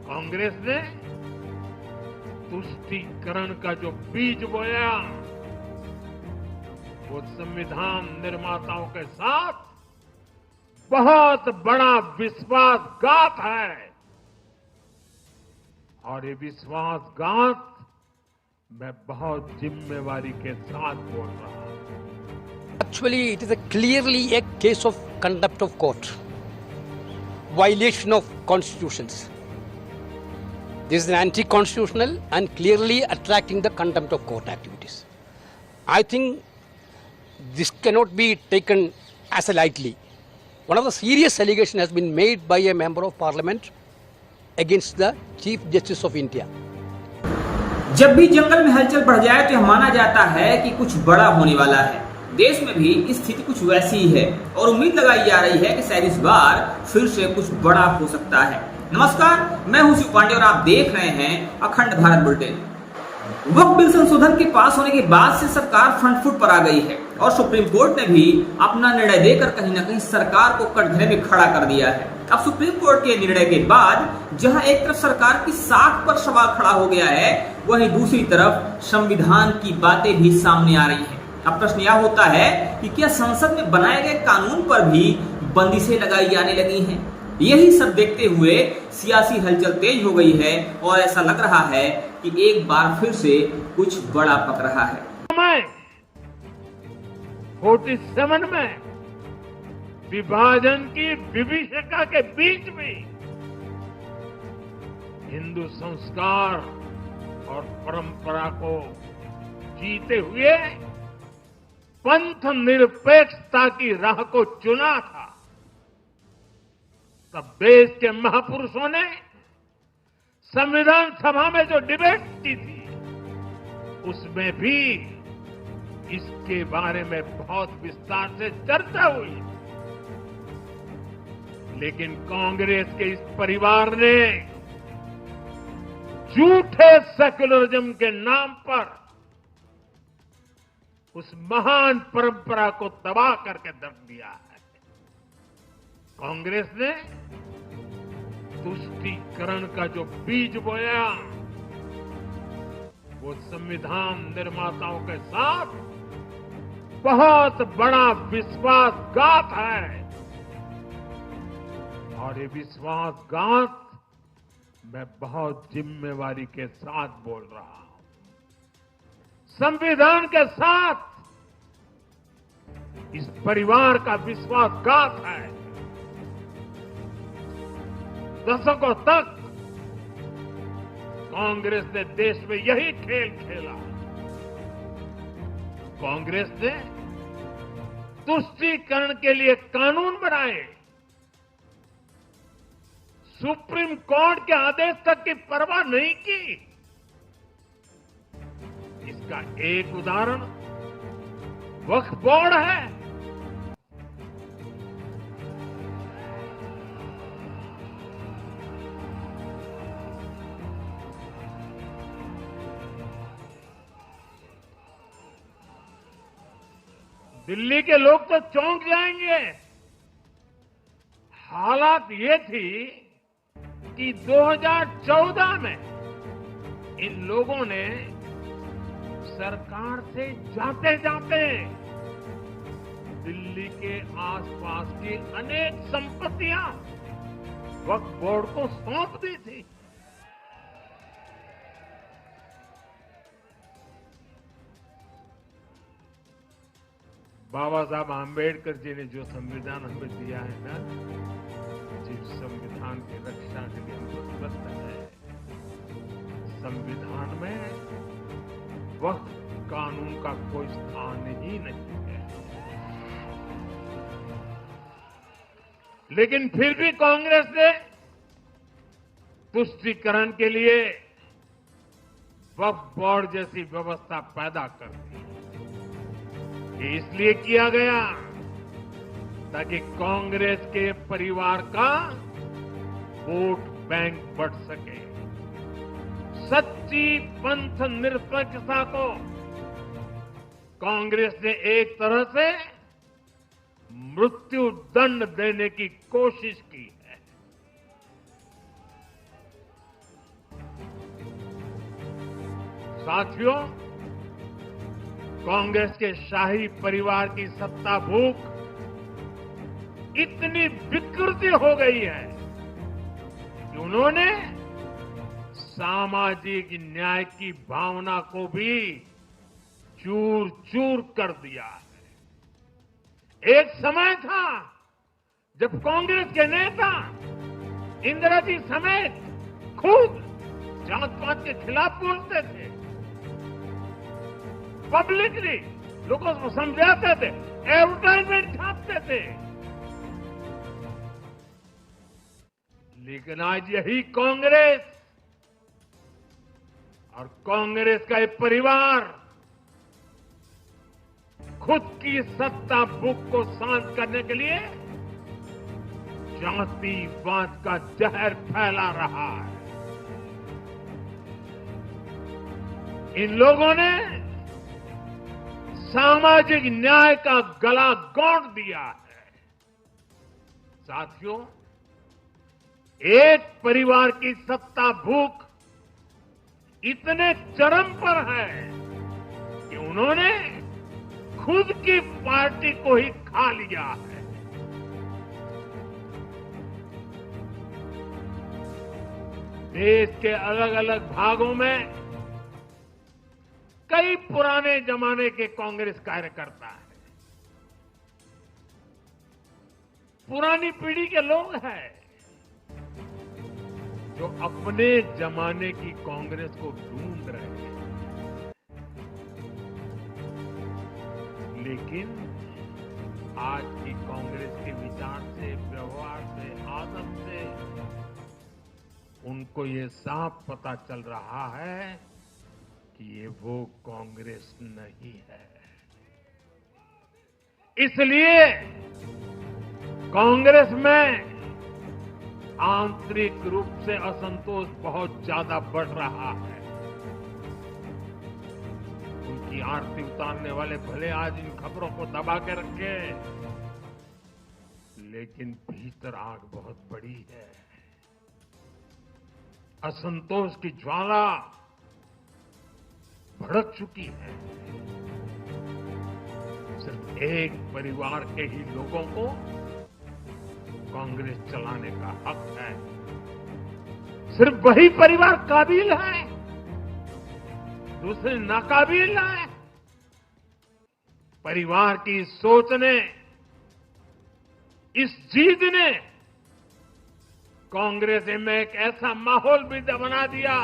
कांग्रेस ने तुष्टीकरण का जो बीज बोया, वो संविधान निर्माताओं के साथ बहुत बड़ा विश्वासघात है। और ये विश्वासघात मैं बहुत जिम्मेवारी के साथ बोल रहा हूं। Actually, it is clearly a case of contempt of court, violation of constitutions. This is an anti-constitutional and clearly attracting the contempt of court activities. I think this cannot be taken as a lightly. One of the serious allegations has been made by a member of parliament against the Chief Justice of India. जब भी जंगल में हलचल बढ़ जाए तो यह माना जाता है कि कुछ बड़ा होने वाला है। देश में भी स्थिति कुछ वैसी ही है और उम्मीद लगाई जा रही है कि शायद इस बार फिर से कुछ बड़ा हो सकता है। नमस्कार, मैं हूं शिव पांडे और आप देख रहे हैं अखंड भारत बुलेटिन। वक्फ बिल संशोधन के पास होने के बाद से सरकार फ्रंट फुट पर आ गई है और सुप्रीम कोर्ट ने भी अपना निर्णय देकर कहीं ना कहीं सरकार को कटघरे में खड़ा कर दिया है। अब सुप्रीम कोर्ट के निर्णय के बाद जहां एक तरफ सरकार की साख पर सवाल खड़ा हो गया है, वहीं दूसरी तरफ संविधान की बातें भी सामने आ रही हैं। अब प्रश्न यह होता है कि क्या संसद में बनाए गए कानून पर भी बंदिशें लगाई जाने लगी हैं? यही सब देखते हुए सियासी हलचल तेज हो गई है और ऐसा लग रहा है कि एक बार फिर से कुछ बड़ा पक रहा है। 47 में विभाजन की विभीषिका के बीच में हिंदू संस्कार और परंपरा को जीते हुए पंथ निरपेक्षता की राह को चुना था। तब देश के महापुरुषों ने संविधान सभा में जो डिबेट की थी, उसमें भी इसके बारे में बहुत विस्तार से चर्चा हुई। लेकिन कांग्रेस के इस परिवार ने झूठे सेक्युलरिज्म के नाम पर उस महान परंपरा को तबाह करके रख दिया है। कांग्रेस ने तुष्टीकरण का जो बीज बोया, वो संविधान निर्माताओं के साथ बहुत बड़ा विश्वासघात है। और ये विश्वासघात मैं बहुत जिम्मेवारी के साथ बोल रहा हूं। संविधान के साथ इस परिवार का विश्वासघात है। दशकों तक कांग्रेस ने देश में यही खेल खेला। कांग्रेस ने तुष्टीकरण के लिए कानून बनाए, सुप्रीम कोर्ट के आदेश तक की परवाह नहीं की। इसका एक उदाहरण वक्फ बोर्ड है। दिल्ली के लोग तो चौंक जाएंगे। हालात ये थी कि 2014 में इन लोगों ने सरकार से जाते जाते दिल्ली के आसपास की अनेक संपत्तियां वक्फ बोर्ड को सौंप दी थी। बाबा साहब आंबेडकर जी ने जो संविधान हमें दिया है ना, जिस संविधान की रक्षा के लिए हम प्रतिबद्ध है, संविधान में वक्फ कानून का कोई स्थान ही नहीं है। लेकिन फिर भी कांग्रेस ने तुष्टीकरण के लिए वक्फ बोर्ड जैसी व्यवस्था पैदा कर दी। ये इसलिए किया गया ताकि कांग्रेस के परिवार का वोट बैंक बढ़ सके। सच्ची पंथ निरपेक्षता को कांग्रेस ने एक तरह से मृत्यु दंड देने की कोशिश की है। साथियों, कांग्रेस के शाही परिवार की सत्ता भूख इतनी विकृति हो गई है कि उन्होंने सामाजिक न्याय की भावना को भी चूर चूर कर दिया है। एक समय था जब कांग्रेस के नेता इंदिरा जी समेत खुद जात पात के खिलाफ बोलते थे, पब्लिकली लोगों को समझाते थे, एडवर्टाइजमेंट छापते थे। लेकिन आज यही कांग्रेस और कांग्रेस का एक परिवार खुद की सत्ता भूख को शांत करने के लिए जातिवाद का जहर फैला रहा है। इन लोगों ने सामाजिक न्याय का गला घोंट दिया है। साथियों, एक परिवार की सत्ता भूख इतने चरम पर है कि उन्होंने खुद की पार्टी को ही खा लिया है। देश के अलग अलग भागों में कई पुराने जमाने के कांग्रेस कार्यकर्ता हैं, पुरानी पीढ़ी के लोग हैं जो अपने जमाने की कांग्रेस को ढूंढ रहे हैं। लेकिन आज की कांग्रेस के विचार से, व्यवहार से, आदत से उनको ये साफ पता चल रहा है कि ये वो कांग्रेस नहीं है। इसलिए कांग्रेस में आंतरिक रूप से असंतोष बहुत ज्यादा बढ़ रहा है। उनकी आरती उतारने वाले भले आज इन खबरों को दबा के रखे, लेकिन भीतर आग बहुत बड़ी है। असंतोष की ज्वाला भड़क चुकी है। सिर्फ एक परिवार के ही लोगों को कांग्रेस चलाने का हक है। सिर्फ वही परिवार काबिल है, दूसरे नाकाबिल हैं। परिवार की सोच ने, इस जीत ने कांग्रेस में एक ऐसा माहौल भी बना दिया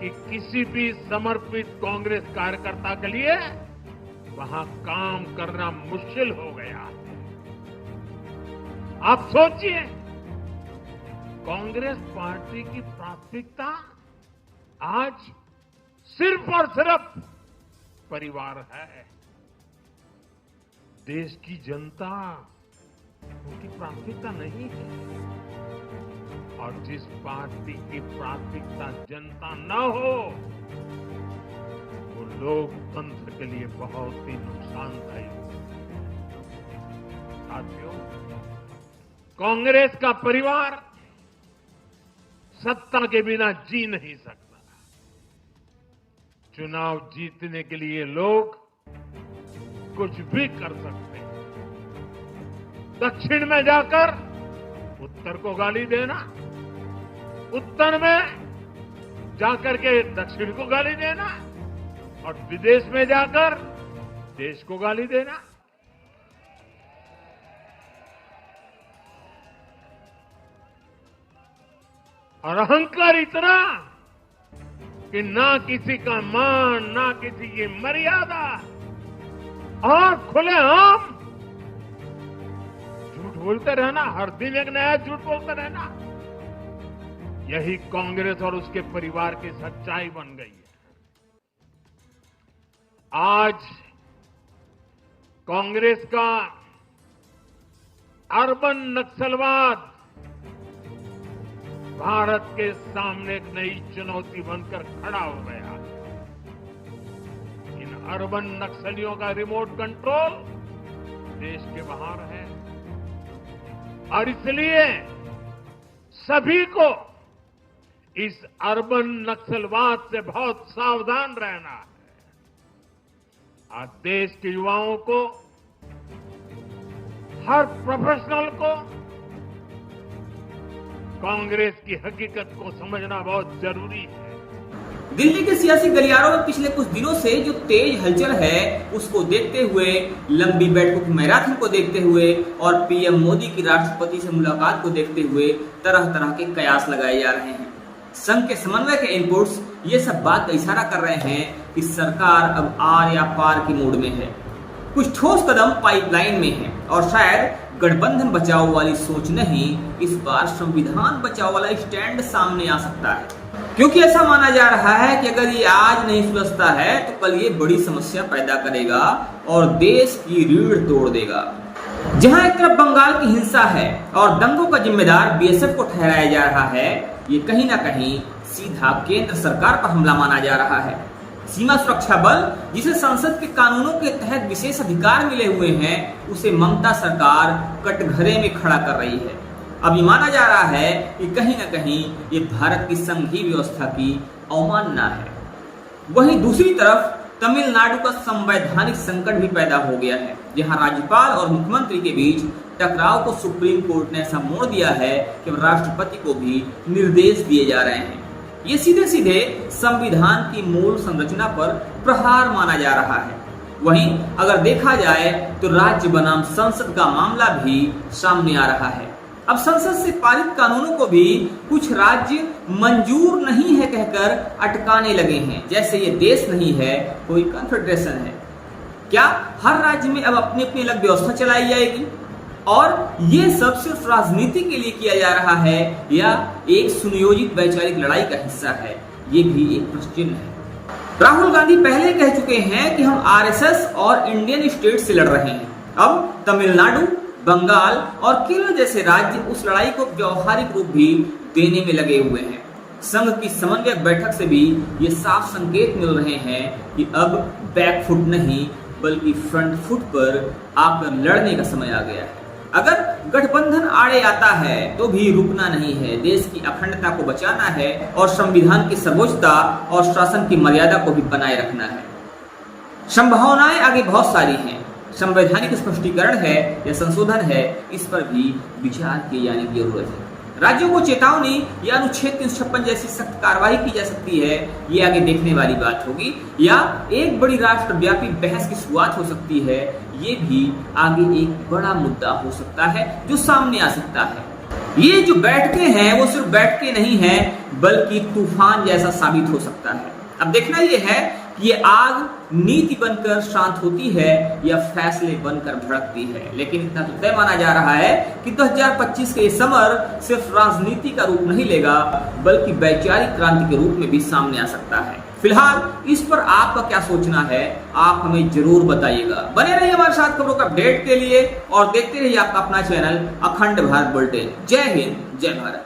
कि किसी भी समर्पित कांग्रेस कार्यकर्ता के लिए वहां काम करना मुश्किल हो गया। आप सोचिए, कांग्रेस पार्टी की प्राथमिकता आज सिर्फ और सिर्फ परिवार है। देश की जनता उनकी प्राथमिकता नहीं है। और जिस पार्टी की प्राथमिकता जनता न हो, वो लोकतंत्र के लिए बहुत ही नुकसानदायी हो। साथियों, कांग्रेस का परिवार सत्ता के बिना जी नहीं सकता। चुनाव जीतने के लिए लोग कुछ भी कर सकते हैं। दक्षिण में जाकर उत्तर को गाली देना, उत्तर में जाकर के दक्षिण को गाली देना और विदेश में जाकर देश को गाली देना। और अहंकार इतना कि ना किसी का मान, ना किसी की मर्यादा, और खुलेआम झूठ बोलते रहना, हर दिन एक नया झूठ बोलते रहना। यही कांग्रेस और उसके परिवार की सच्चाई बन गई है। आज कांग्रेस का अर्बन नक्सलवाद भारत के सामने एक नई चुनौती बनकर खड़ा हो गया। इन अर्बन नक्सलियों का रिमोट कंट्रोल देश के बाहर है और इसलिए सभी को इस अर्बन नक्सलवाद से बहुत सावधान रहना है। आज देश के युवाओं को, हर प्रोफेशनल को कांग्रेस की हकीकत को समझना बहुत जरूरी है। दिल्ली के सियासी गलियारों में पिछले कुछ दिनों से जो तेज हलचल है, उसको देखते हुए, लंबी बैठकों की मैराथन को देखते हुए और पीएम मोदी की राष्ट्रपति से मुलाकात को देखते हुए तरह तरह के कयास लगाए जा रहे हैं। संघ के समन्वय के इनपुट्स ये सब बात का इशारा कर रहे हैं कि सरकार अब आर या पार की मूड में है। कुछ ठोस कदम पाइपलाइन में है और शायद गठबंधन बचाओ वाली सोच नहीं, इस बार संविधान बचाओ वाला स्टैंड सामने आ सकता है। क्योंकि ऐसा माना जा रहा है कि अगर ये आज नहीं सुलझता है तो कल ये बड़ी समस्या पैदा करेगा और देश की रीढ़ तोड़ देगा। जहां एक तरफ बंगाल की हिंसा है और दंगों का जिम्मेदार बीएसएफ को ठहराया जा रहा है, ये कहीं ना कहीं सीधा केंद्र सरकार पर हमला माना जा रहा है। सीमा सुरक्षा बल, जिसे संसद के कानूनों के तहत विशेष अधिकार मिले हुए हैं, उसे ममता सरकार कटघरे में खड़ा कर रही है। अब ये माना जा रहा है कि कहीं न कहीं ये भारत की संघीय व्यवस्था की अवमानना है। वहीं दूसरी तरफ तमिलनाडु का संवैधानिक संकट भी पैदा हो गया है, जहां राज्यपाल और मुख्यमंत्री के बीच टकराव को सुप्रीम कोर्ट ने ऐसा मोड़ दिया है कि राष्ट्रपति को भी निर्देश दिए जा रहे हैं। ये सीधे सीधे संविधान की मूल संरचना पर प्रहार माना जा रहा है। वहीं अगर देखा जाए तो राज्य बनाम संसद का मामला भी सामने आ रहा है। अब संसद से पारित कानूनों को भी कुछ राज्य मंजूर नहीं है कहकर अटकाने लगे हैं, जैसे ये देश नहीं है, कोई कॉन्फेडरेशन है। क्या हर राज्य में अब अपनी अपनी अलग व्यवस्था चलाई जाएगी और ये सब सिर्फ राजनीति के लिए किया जा रहा है या एक सुनियोजित वैचारिक लड़ाई का हिस्सा है? ये भी एक प्रश्न चिन्ह है। राहुल गांधी पहले कह चुके हैं कि हम आरएसएस और इंडियन स्टेट से लड़ रहे हैं। अब तमिलनाडु, बंगाल और केरल जैसे राज्य उस लड़ाई को व्यवहारिक रूप भी देने में लगे हुए हैं। संघ की समन्वयक बैठक से भी ये साफ संकेत मिल रहे हैं कि अब बैकफुट नहीं बल्कि फ्रंट फुट पर आकर लड़ने का समय आ गया है। अगर गठबंधन आड़े आता है तो भी रुकना नहीं है, देश की अखंडता को बचाना है और संविधान की सर्वोच्चता और शासन की मर्यादा को भी बनाए रखना है। संभावनाएं आगे बहुत सारी हैं। संवैधानिक स्पष्टीकरण है या संशोधन है, इस पर भी विचार किए जाने की जरूरत है। राज्यों को चेतावनी या अनुच्छेद 356 जैसी सख्त कार्रवाई की जा सकती है, ये आगे देखने वाली बात होगी, या एक बड़ी राष्ट्रव्यापी बहस की शुरुआत हो सकती है, ये भी आगे एक बड़ा मुद्दा हो सकता है जो सामने आ सकता है। ये जो बैठकें हैं वो सिर्फ बैठकें नहीं है बल्कि तूफान जैसा साबित हो सकता है। अब देखना ये है कि ये आग नीति बनकर शांत होती है या फैसले बनकर भड़कती है। लेकिन इतना तो तय माना जा रहा है कि 2025 के ये समर सिर्फ राजनीति का रूप नहीं लेगा बल्कि वैचारिक क्रांति के रूप में भी सामने आ सकता है। फिलहाल इस पर आपका क्या सोचना है, आप हमें जरूर बताइएगा। बने रहिए हमारे साथ खबरों का अपडेट के लिए और देखते रहिए आपका अपना चैनल अखंड भारत बुलेटिन। जय हिंद, जय भारत।